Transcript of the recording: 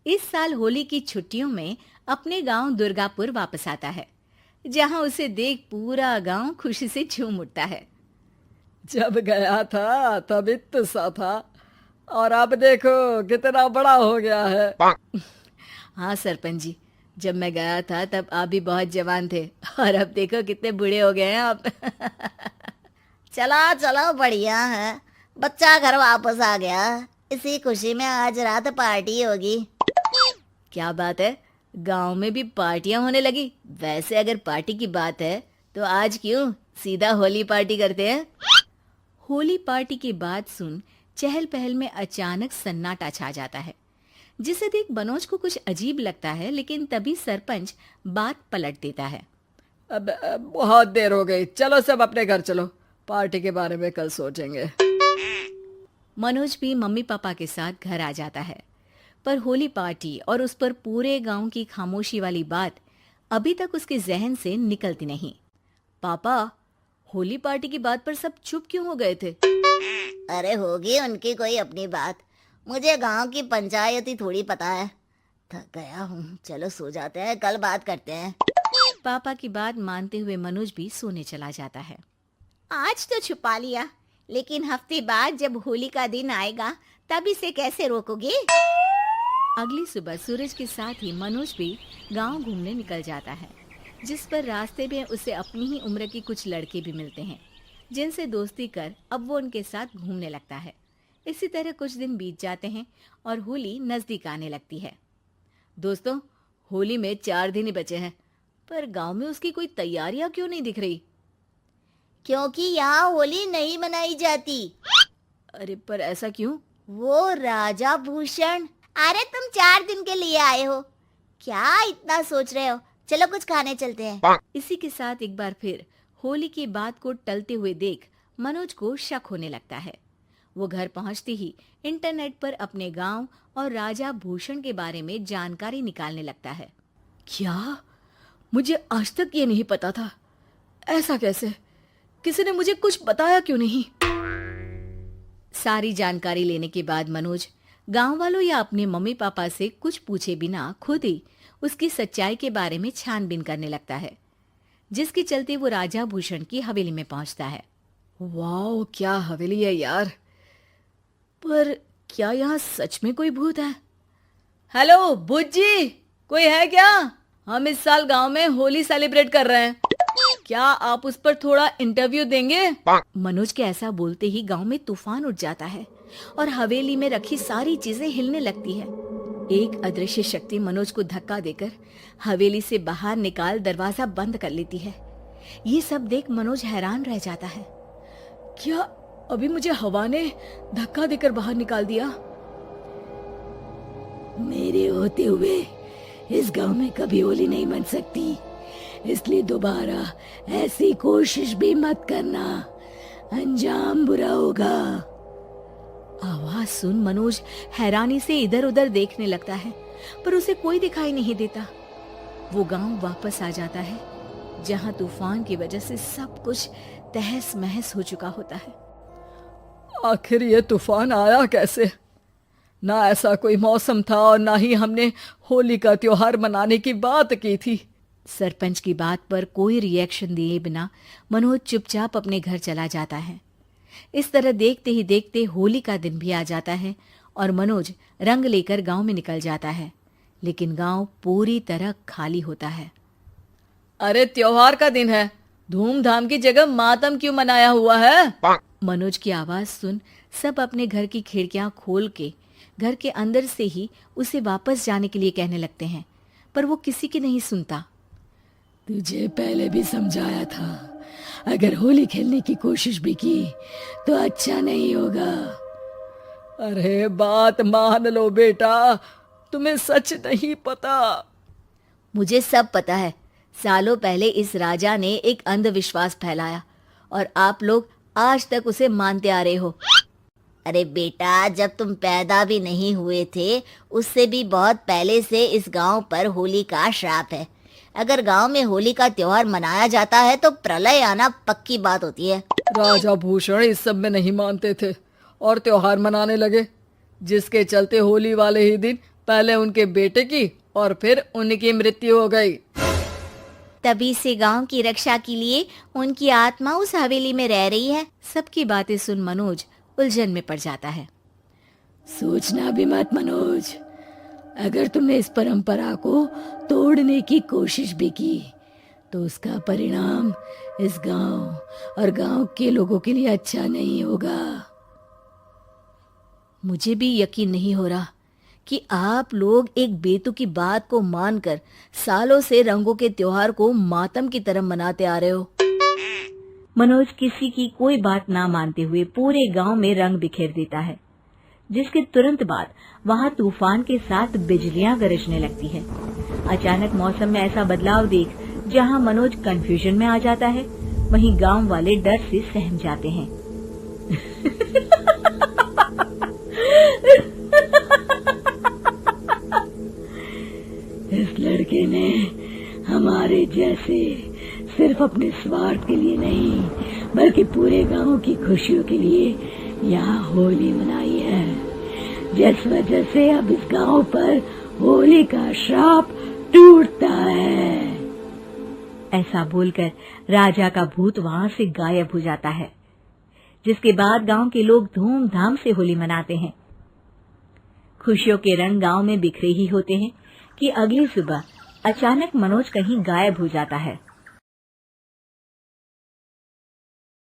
इस साल होली की छुट्टियों में अपने गांव दुर्गापुर वापस आता है, जहां उसे देख पूरा गांव खुशी से झूम उठता है। जब गया था तब इतना सा था और अब देखो कितना बड़ा हो गया है। हाँ सरपंच जी, जब मैं गया था तब आप भी बहुत जवान थे और अब देखो कितने बूढ़े हो गए हैं आप। चलो चलो, बढ़िया है। बच्चा घर वापस आ गया। इसी खुशी में आज रात पार्टी होगी। क्या बात है, गांव में भी पार्टियां होने लगी। वैसे अगर पार्टी की बात है तो आज क्यों सीधा होली पार्टी करते हैं। होली पार्टी की बात सुन चहल पहल में अचानक सन्नाटा छा जाता है, जिसे देख मनोज को कुछ अजीब लगता है, लेकिन तभी सरपंच बात पलट देता है। अब बहुत देर हो गई, चलो सब अपने घर चलो, पार्टी के बारे में कल सोचेंगे। मनोज भी मम्मी पापा के साथ घर आ जाता है, पर होली पार्टी और उस पर पूरे गांव की खामोशी वाली बात अभी तक उसके जहन से निकलती नहीं। पापा, होली पार्टी की बात पर सब चुप क्यों हो गए थे। अरे होगी उनकी कोई अपनी बात। मुझे गांव की पंचायत ही थोड़ी पता है। थक गया हूँ, चलो सो जाते हैं, कल बात करते हैं। पापा की बात मानते हुए मनोज भी सोने चला जाता है। आज तो छुपा लिया, लेकिन हफ्ते बाद जब होली का दिन आएगा तब इसे कैसे रोकोगे। अगली सुबह सूरज के साथ ही मनोज भी गांव घूमने निकल जाता है, जिस पर रास्ते में उसे अपनी ही उम्र के कुछ लड़के भी मिलते हैं, जिनसे दोस्ती कर अब वो उनके साथ घूमने लगता है। इसी तरह कुछ दिन बीत जाते हैं और होली नजदीक आने लगती है। दोस्तों, होली में 4 दिन ही बचे हैं, पर गांव में उसकी कोई तैयारियां क्यों नहीं दिख रही। क्योंकि यहाँ होली नहीं मनाई जाती। अरे पर ऐसा क्यों। वो राजा भूषण। अरे तुम 4 दिन के लिए आए हो, क्या इतना सोच रहे हो। चलो कुछ खाने चलते हैं। इसी के साथ एक बार फिर होली की बात को टलते हुए देख मनोज को शक होने लगता है। वो घर पहुंचते ही इंटरनेट पर अपने गांव और राजा भूषण के बारे में जानकारी निकालने लगता है। क्या? मुझे आज तक ये नहीं पता था। ऐसा कैसे? किसी ने मुझे कुछ बताया क्यों नहीं? सारी जानकारी लेने के बाद मनोज गांव वालों या अपने मम्मी पापा से कुछ पूछे बिना खुद ही उसकी सच्चाई के बारे में छानबीन करने लगता है, जिसके चलते वो राजा भूषण की हवेली में पहुंचता है। वाह, क्या हवेली है यार। पर क्या यहाँ सच में कोई भूत है? हेलो भूत जी, कोई है क्या? हम इस साल गांव में होली सेलिब्रेट कर रहे हैं, क्या आप उस पर थोड़ा इंटरव्यू देंगे? मनोज के ऐसा बोलते ही गांव में तूफान उठ जाता है और हवेली में रखी सारी चीजें हिलने लगती है। एक अदृश्य शक्ति मनोज को धक्का देकर हवेली से बाहर निकाल दरवाजा बंद कर लेती है। ये सब देख मनोज हैरान रह जाता है। क्या अभी मुझे हवा ने धक्का देकर बाहर निकाल दिया? मेरे होते हुए इस गांव में कभी होली नहीं मन सकती, इसलिए दोबारा ऐसी कोशिश भी मत करना, अंजाम बुरा होगा। आवाज सुन मनोज हैरानी से इधर उधर देखने लगता है, पर उसे कोई दिखाई नहीं देता। वो गांव वापस आ जाता है, जहां तूफान की वजह से सब कुछ तहस महस हो चुका होता है। आखिर ये तूफान आया कैसे? ना ऐसा कोई मौसम था और ना ही हमने होली का त्योहार मनाने की बात की थी। सरपंच की बात पर कोई रिएक्शन दिए बिना मनोज चुपचाप अपने घर चला जाता है। इस तरह देखते ही देखते होली का दिन भी आ जाता है और मनोज रंग लेकर गांव में निकल जाता है, लेकिन गांव पूरी तरह खाली होता है। अरे त्योहार का दिन है, धूमधाम की जगह मातम क्यों मनाया हुआ है? मनोज की आवाज सुन सब अपने घर की खिड़कियां खोल के घर के अंदर से ही उसे वापस जाने के लिए कहने लगते हैं, पर वो किसी की नहीं सुनता। तुझे पहले भी समझाया था, अगर होली खेलने की कोशिश भी की तो अच्छा नहीं होगा। अरे बात मान लो बेटा, तुम्हें सच नहीं पता। मुझे सब पता है। सालों पहले इस राजा ने एक अंधविश्वास फैलाया और आप लोग आज तक उसे मानते आ रहे हो। अरे बेटा, जब तुम पैदा भी नहीं हुए थे उससे भी बहुत पहले से इस गांव पर होली का श्राप है। अगर गांव में होली का त्योहार मनाया जाता है तो प्रलय आना पक्की बात होती है। राजा भूषण इस सब में नहीं मानते थे और त्योहार मनाने लगे, जिसके चलते होली वाले ही दिन पहले उनके बेटे की और फिर उनकी मृत्यु हो गई। तभी से गांव की रक्षा के लिए उनकी आत्मा उस हवेली में रह रही है। सबकी बातें सुन मनोज उलझन में पड़ जाता है। सोचना भी मत मनोज, अगर तुमने इस परंपरा को तोड़ने की कोशिश भी की तो उसका परिणाम इस गांव और गांव के लोगों के लिए अच्छा नहीं होगा। मुझे भी यकीन नहीं हो रहा कि आप लोग एक बेतुकी बात को मानकर सालों से रंगों के त्योहार को मातम की तरह मनाते आ रहे हो। मनोज किसी की कोई बात ना मानते हुए पूरे गांव में रंग बिखेर देता है, जिसके तुरंत बाद वहां तूफान के साथ बिजलियां गरजने लगती है। अचानक मौसम में ऐसा बदलाव देख जहां मनोज कंफ्यूजन में आ जाता है, वहीं गांव वाले डर से सहम जाते हैं। इस लड़के ने हमारे जैसे सिर्फ अपने स्वार्थ के लिए नहीं बल्कि पूरे गांव की खुशियों के लिए यहाँ होली मनाई है, जिस वजह से अब इस गांव पर होली का श्राप टूटता है। ऐसा बोलकर राजा का भूत वहां से गायब हो जाता है, जिसके बाद गांव के लोग धूमधाम से होली मनाते हैं। खुशियों के रंग गांव में बिखरे ही होते हैं कि अगली सुबह अचानक मनोज कहीं गायब हो जाता है।